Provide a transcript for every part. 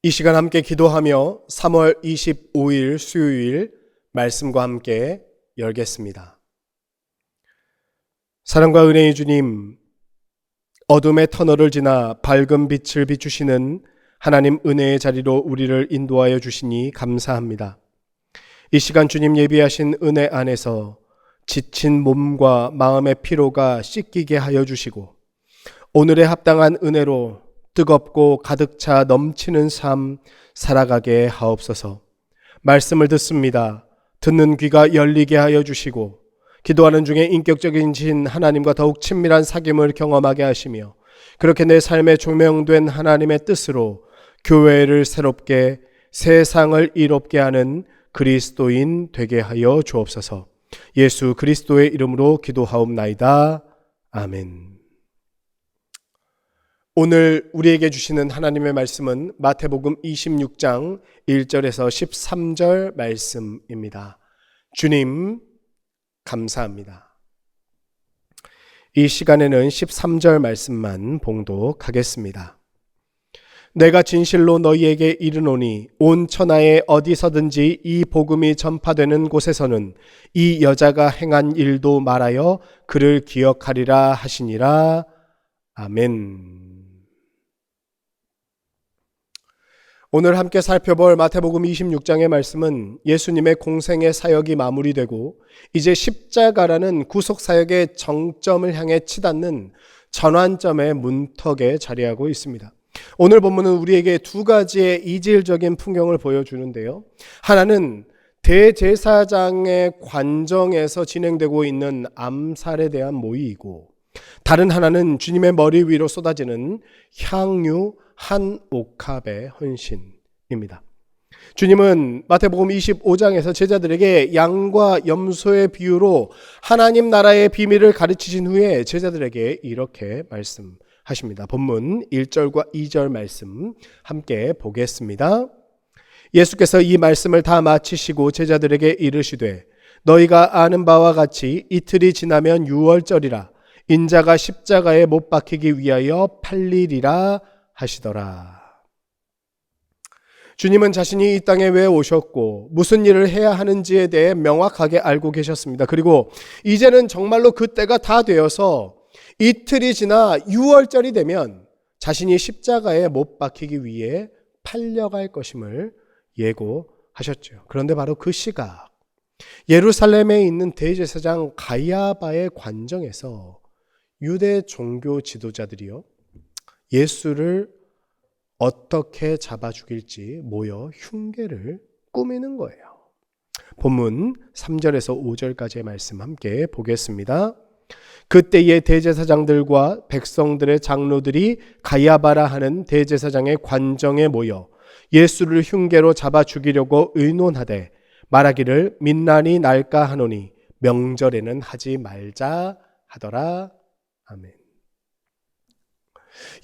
이 시간 함께 기도하며 3월 25일 수요일 말씀과 함께 열겠습니다. 사랑과 은혜의 주님, 어둠의 터널을 지나 밝은 빛을 비추시는 하나님 은혜의 자리로 우리를 인도하여 주시니 감사합니다. 이 시간 주님 예비하신 은혜 안에서 지친 몸과 마음의 피로가 씻기게 하여 주시고, 오늘의 합당한 은혜로 뜨겁고 가득 차 넘치는 삶 살아가게 하옵소서. 말씀을 듣습니다. 듣는 귀가 열리게 하여 주시고, 기도하는 중에 인격적인 신 하나님과 더욱 친밀한 사귐을 경험하게 하시며, 그렇게 내 삶에 조명된 하나님의 뜻으로 교회를 새롭게, 세상을 이롭게 하는 그리스도인 되게 하여 주옵소서. 예수 그리스도의 이름으로 기도하옵나이다. 아멘. 오늘 우리에게 주시는 하나님의 말씀은 마태복음 26장 1절에서 13절 말씀입니다. 주님, 감사합니다. 이 시간에는 13절 말씀만 봉독하겠습니다. 내가 진실로 너희에게 이르노니 온 천하에 어디서든지 이 복음이 전파되는 곳에서는 이 여자가 행한 일도 말하여 그를 기억하리라 하시니라. 아멘. 오늘 함께 살펴볼 마태복음 26장의 말씀은 예수님의 공생의 사역이 마무리되고 이제 십자가라는 구속사역의 정점을 향해 치닫는 전환점의 문턱에 자리하고 있습니다. 오늘 본문은 우리에게 두 가지의 이질적인 풍경을 보여주는데요. 하나는 대제사장의 관정에서 진행되고 있는 암살에 대한 모의이고, 다른 하나는 주님의 머리 위로 쏟아지는 향유 한 옥합의 헌신입니다. 주님은 마태복음 25장에서 제자들에게 양과 염소의 비유로 하나님 나라의 비밀을 가르치신 후에 제자들에게 이렇게 말씀하십니다. 본문 1절과 2절 말씀 함께 보겠습니다. 예수께서 이 말씀을 다 마치시고 제자들에게 이르시되, 너희가 아는 바와 같이 이틀이 지나면 유월절이라 인자가 십자가에 못 박히기 위하여 팔리리라 하시더라. 주님은 자신이 이 땅에 왜 오셨고 무슨 일을 해야 하는지에 대해 명확하게 알고 계셨습니다. 그리고 이제는 정말로 그때가 다 되어서 이틀이 지나 유월절이 되면 자신이 십자가에 못 박히기 위해 팔려갈 것임을 예고하셨죠. 그런데 바로 그 시각, 예루살렘에 있는 대제사장 가야바의 관정에서 유대 종교 지도자들이요, 예수를 어떻게 잡아 죽일지 모여 흉계를 꾸미는 거예요. 본문 3절에서 5절까지의 말씀 함께 보겠습니다. 그때의 대제사장들과 백성들의 장로들이 가야바라 하는 대제사장의 관정에 모여 예수를 흉계로 잡아 죽이려고 의논하되 말하기를 민난이 날까 하노니 명절에는 하지 말자 하더라. 아멘.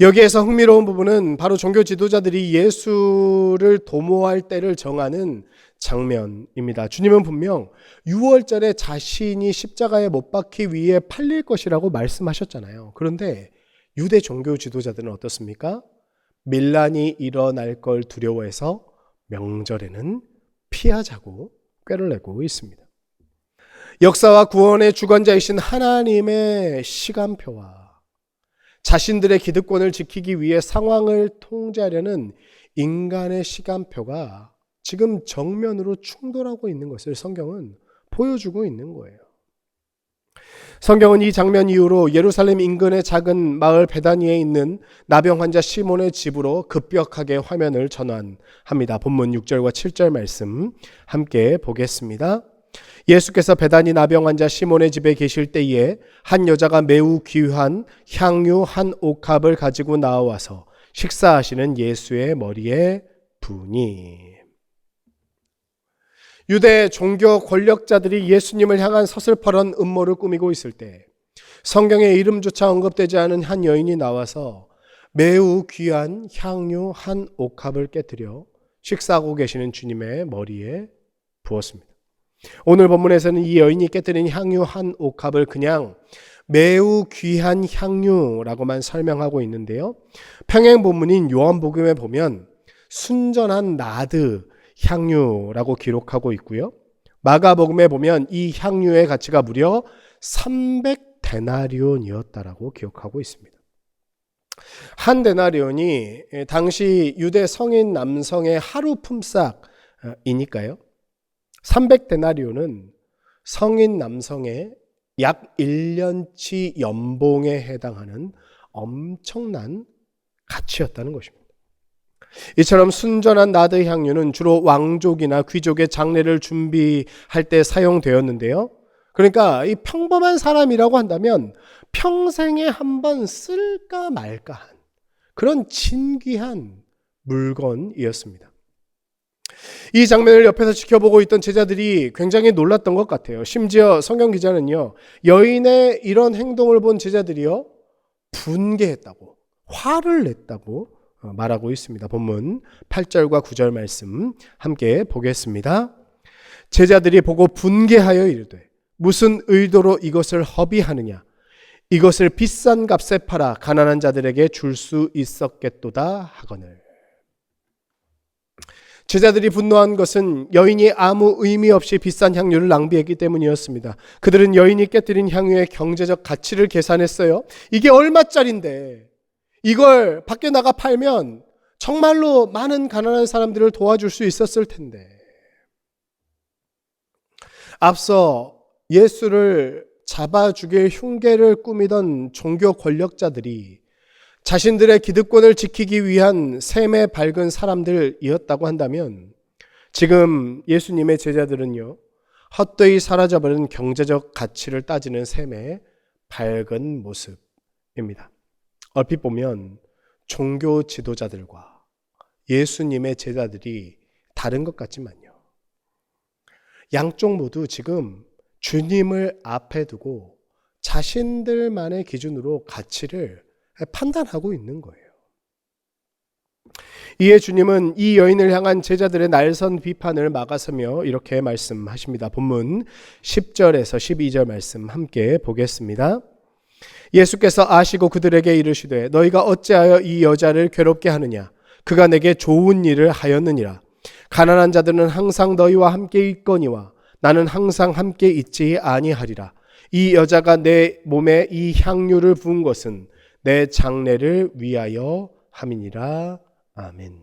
여기에서 흥미로운 부분은 바로 종교 지도자들이 예수를 도모할 때를 정하는 장면입니다. 주님은 분명 6월절에 자신이 십자가에 못 박기 위해 팔릴 것이라고 말씀하셨잖아요. 그런데 유대 종교 지도자들은 어떻습니까? 밀란이 일어날 걸 두려워해서 명절에는 피하자고 꾀를 내고 있습니다. 역사와 구원의 주관자이신 하나님의 시간표와 자신들의 기득권을 지키기 위해 상황을 통제하려는 인간의 시간표가 지금 정면으로 충돌하고 있는 것을 성경은 보여주고 있는 거예요. 성경은 이 장면 이후로 예루살렘 인근의 작은 마을 베다니에 있는 나병 환자 시몬의 집으로 급격하게 화면을 전환합니다. 본문 6절과 7절 말씀 함께 보겠습니다. 예수께서 베다니 나병 환자 시몬의 집에 계실 때에 한 여자가 매우 귀한 향유 한 옥합을 가지고 나와서 식사하시는 예수의 머리에 부으니. 유대 종교 권력자들이 예수님을 향한 서슬퍼런 음모를 꾸미고 있을 때 성경에 이름조차 언급되지 않은 한 여인이 나와서 매우 귀한 향유 한 옥합을 깨뜨려 식사하고 계시는 주님의 머리에 부었습니다. 오늘 본문에서는 이 여인이 깨뜨린 향유 한 옥합을 그냥 매우 귀한 향유라고만 설명하고 있는데요. 평행 본문인 요한복음에 보면 순전한 나드 향유라고 기록하고 있고요. 마가복음에 보면 이 향유의 가치가 무려 300데나리온이었다라고 기록하고 있습니다. 한 데나리온이 당시 유대 성인 남성의 하루 품삯이니까요. 300데나리온은 성인 남성의 약 1년치 연봉에 해당하는 엄청난 가치였다는 것입니다. 이처럼 순전한 나드 향유는 주로 왕족이나 귀족의 장례를 준비할 때 사용되었는데요. 그러니까 이 평범한 사람이라고 한다면 평생에 한 번 쓸까 말까 한 그런 진귀한 물건이었습니다. 이 장면을 옆에서 지켜보고 있던 제자들이 굉장히 놀랐던 것 같아요. 심지어 성경 기자는요, 여인의 이런 행동을 본 제자들이요, 분개했다고, 화를 냈다고 말하고 있습니다. 본문 8절과 9절 말씀 함께 보겠습니다. 제자들이 보고 분개하여 이르되 무슨 의도로 이것을 허비하느냐, 이것을 비싼 값에 팔아 가난한 자들에게 줄 수 있었겠도다 하거늘. 제자들이 분노한 것은 여인이 아무 의미 없이 비싼 향유를 낭비했기 때문이었습니다. 그들은 여인이 깨뜨린 향유의 경제적 가치를 계산했어요. 이게 얼마짜린데 이걸 밖에 나가 팔면 정말로 많은 가난한 사람들을 도와줄 수 있었을 텐데. 앞서 예수를 잡아 죽일 흉계를 꾸미던 종교 권력자들이 자신들의 기득권을 지키기 위한 셈에 밝은 사람들이었다고 한다면, 지금 예수님의 제자들은요, 헛되이 사라져버린 경제적 가치를 따지는 셈에 밝은 모습입니다. 얼핏 보면 종교 지도자들과 예수님의 제자들이 다른 것 같지만요, 양쪽 모두 지금 주님을 앞에 두고 자신들만의 기준으로 가치를 판단하고 있는 거예요. 이에 주님은 이 여인을 향한 제자들의 날선 비판을 막아서며 이렇게 말씀하십니다. 본문 10절에서 12절 말씀 함께 보겠습니다. 예수께서 아시고 그들에게 이르시되 너희가 어찌하여 이 여자를 괴롭게 하느냐, 그가 내게 좋은 일을 하였느니라. 가난한 자들은 항상 너희와 함께 있거니와 나는 항상 함께 있지 아니하리라. 이 여자가 내 몸에 이 향유를 부은 것은 내 장례를 위하여 함이니라. 아멘.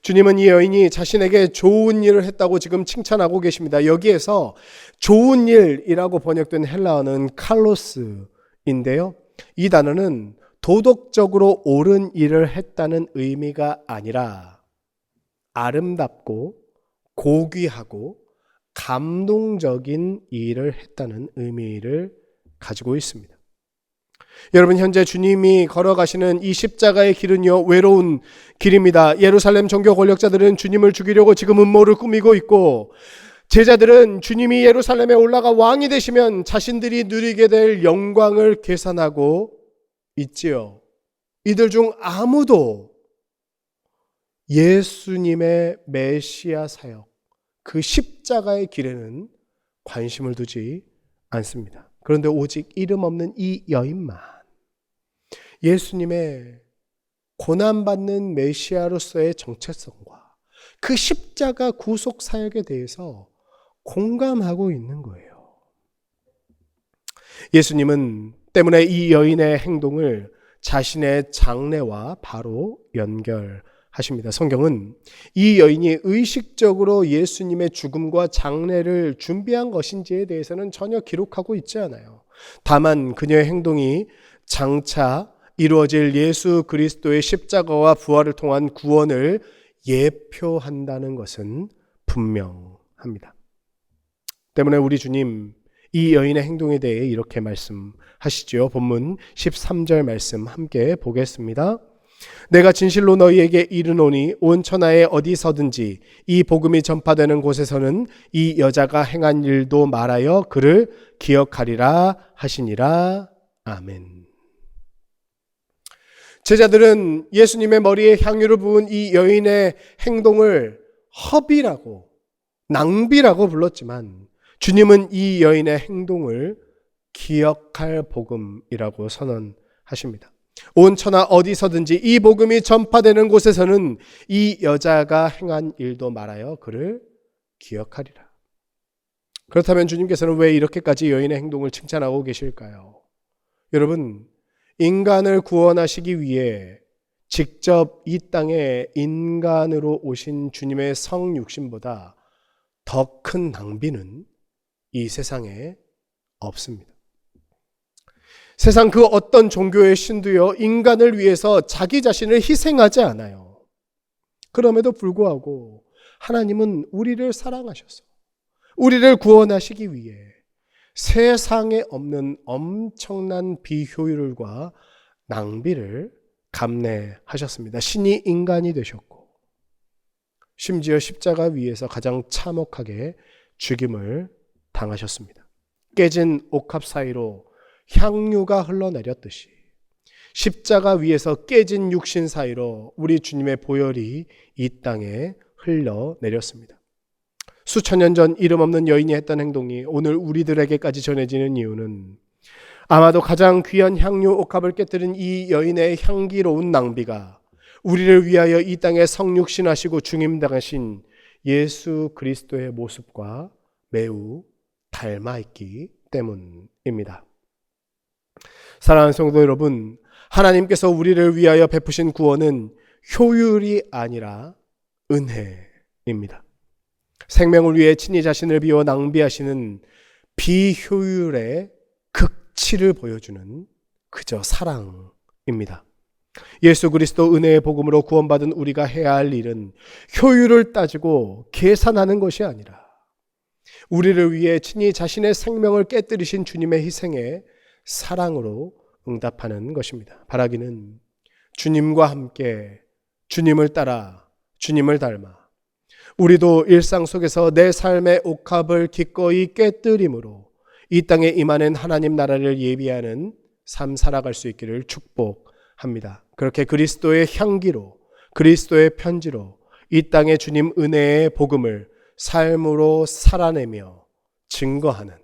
주님은 이 여인이 자신에게 좋은 일을 했다고 지금 칭찬하고 계십니다. 여기에서 좋은 일이라고 번역된 헬라어는 칼로스인데요, 이 단어는 도덕적으로 옳은 일을 했다는 의미가 아니라 아름답고 고귀하고 감동적인 일을 했다는 의미를 가지고 있습니다. 여러분, 현재 주님이 걸어가시는 이 십자가의 길은요, 외로운 길입니다. 예루살렘 종교 권력자들은 주님을 죽이려고 지금 음모를 꾸미고 있고, 제자들은 주님이 예루살렘에 올라가 왕이 되시면 자신들이 누리게 될 영광을 계산하고 있지요. 이들 중 아무도 예수님의 메시아 사역, 그 십자가의 길에는 관심을 두지 않습니다. 그런데 오직 이름 없는 이 여인만 예수님의 고난받는 메시아로서의 정체성과 그 십자가 구속 사역에 대해서 공감하고 있는 거예요. 예수님은 때문에 이 여인의 행동을 자신의 장래와 바로 연결하십니다. 성경은 이 여인이 의식적으로 예수님의 죽음과 장례를 준비한 것인지에 대해서는 전혀 기록하고 있지 않아요. 다만 그녀의 행동이 장차 이루어질 예수 그리스도의 십자가와 부활을 통한 구원을 예표한다는 것은 분명합니다. 때문에 우리 주님 이 여인의 행동에 대해 이렇게 말씀하시죠. 본문 13절 말씀 함께 보겠습니다. 내가 진실로 너희에게 이르노니 온 천하에 어디서든지 이 복음이 전파되는 곳에서는 이 여자가 행한 일도 말하여 그를 기억하리라 하시니라. 아멘. 제자들은 예수님의 머리에 향유를 부은 이 여인의 행동을 허비라고, 낭비라고 불렀지만 주님은 이 여인의 행동을 기억할 복음이라고 선언하십니다. 온 천하 어디서든지 이 복음이 전파되는 곳에서는 이 여자가 행한 일도 말하여 그를 기억하리라. 그렇다면 주님께서는 왜 이렇게까지 여인의 행동을 칭찬하고 계실까요? 여러분, 인간을 구원하시기 위해 직접 이 땅에 인간으로 오신 주님의 성육신보다 더 큰 낭비는 이 세상에 없습니다. 세상 그 어떤 종교의 신도요, 인간을 위해서 자기 자신을 희생하지 않아요. 그럼에도 불구하고 하나님은 우리를 사랑하셔서 우리를 구원하시기 위해 세상에 없는 엄청난 비효율과 낭비를 감내하셨습니다. 신이 인간이 되셨고 심지어 십자가 위에서 가장 참혹하게 죽임을 당하셨습니다. 깨진 옥합 사이로 향유가 흘러내렸듯이 십자가 위에서 깨진 육신 사이로 우리 주님의 보혈이 이 땅에 흘러내렸습니다. 수천 년 전 이름 없는 여인이 했던 행동이 오늘 우리들에게까지 전해지는 이유는 아마도 가장 귀한 향유 옥합을 깨뜨린 이 여인의 향기로운 낭비가 우리를 위하여 이 땅에 성육신하시고 중임당하신 예수 그리스도의 모습과 매우 닮아있기 때문입니다. 사랑하는 성도 여러분, 하나님께서 우리를 위하여 베푸신 구원은 효율이 아니라 은혜입니다. 생명을 위해 친히 자신을 비워 낭비하시는 비효율의 극치를 보여주는 그저 사랑입니다. 예수 그리스도 은혜의 복음으로 구원받은 우리가 해야 할 일은 효율을 따지고 계산하는 것이 아니라 우리를 위해 친히 자신의 생명을 깨뜨리신 주님의 희생에 사랑으로 응답하는 것입니다. 바라기는 주님과 함께 주님을 따라 주님을 닮아 우리도 일상 속에서 내 삶의 옥합을 기꺼이 깨뜨림으로 이 땅에 임하는 하나님 나라를 예비하는 삶 살아갈 수 있기를 축복합니다. 그렇게 그리스도의 향기로 그리스도의 편지로 이 땅에 주님 은혜의 복음을 삶으로 살아내며 증거하는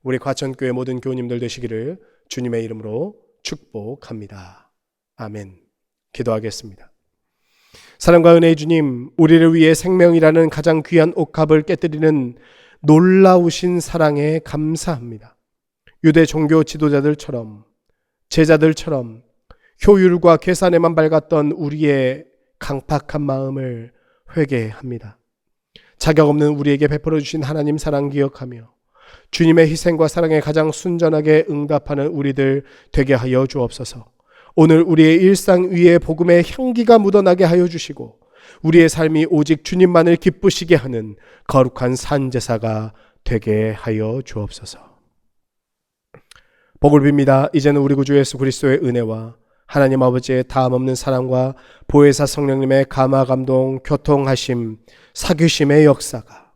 우리 과천교회 모든 교우님들 되시기를 주님의 이름으로 축복합니다. 아멘. 기도하겠습니다. 사랑과 은혜의 주님, 우리를 위해 생명이라는 가장 귀한 옥합을 깨뜨리는 놀라우신 사랑에 감사합니다. 유대 종교 지도자들처럼 제자들처럼 효율과 계산에만 밝았던 우리의 강팍한 마음을 회개합니다. 자격 없는 우리에게 베풀어 주신 하나님 사랑 기억하며 주님의 희생과 사랑에 가장 순전하게 응답하는 우리들 되게 하여 주옵소서. 오늘 우리의 일상 위에 복음의 향기가 묻어나게 하여 주시고 우리의 삶이 오직 주님만을 기쁘시게 하는 거룩한 산제사가 되게 하여 주옵소서. 복을 빕니다. 이제는 우리 구주 예수 그리스도의 은혜와 하나님 아버지의 다함없는 사랑과 보혜사 성령님의 감화 감동 교통하심 사귀심의 역사가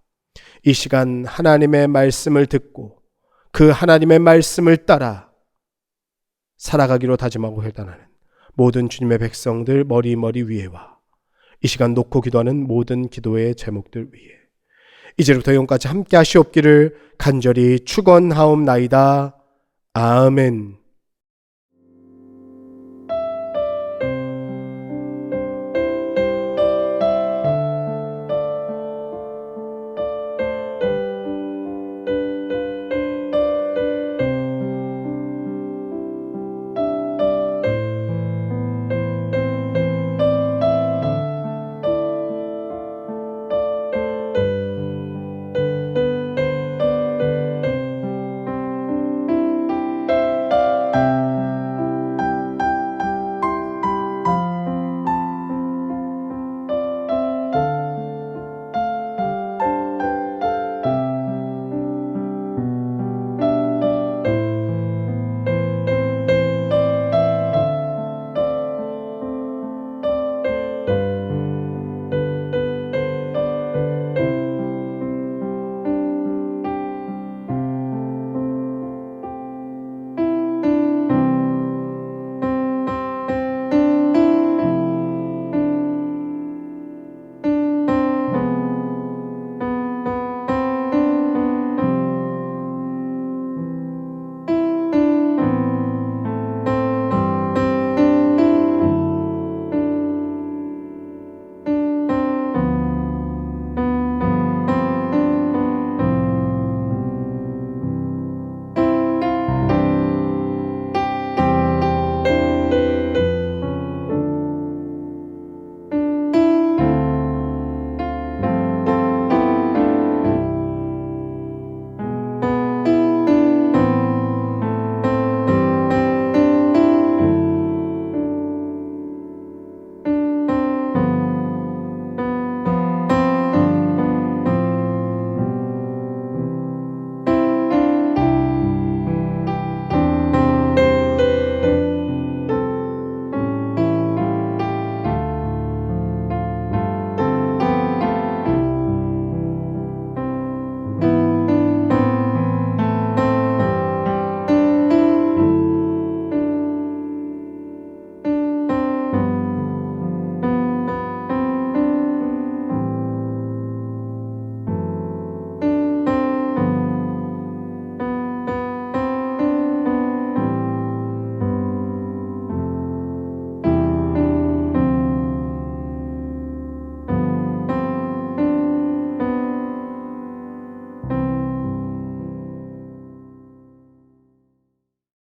이 시간 하나님의 말씀을 듣고 그 하나님의 말씀을 따라 살아가기로 다짐하고 결단하는 모든 주님의 백성들 머리 위에와 이 시간 놓고 기도하는 모든 기도의 제목들 위에 이제부터 영까지 함께 하시옵기를 간절히 축원하옵나이다. 아멘.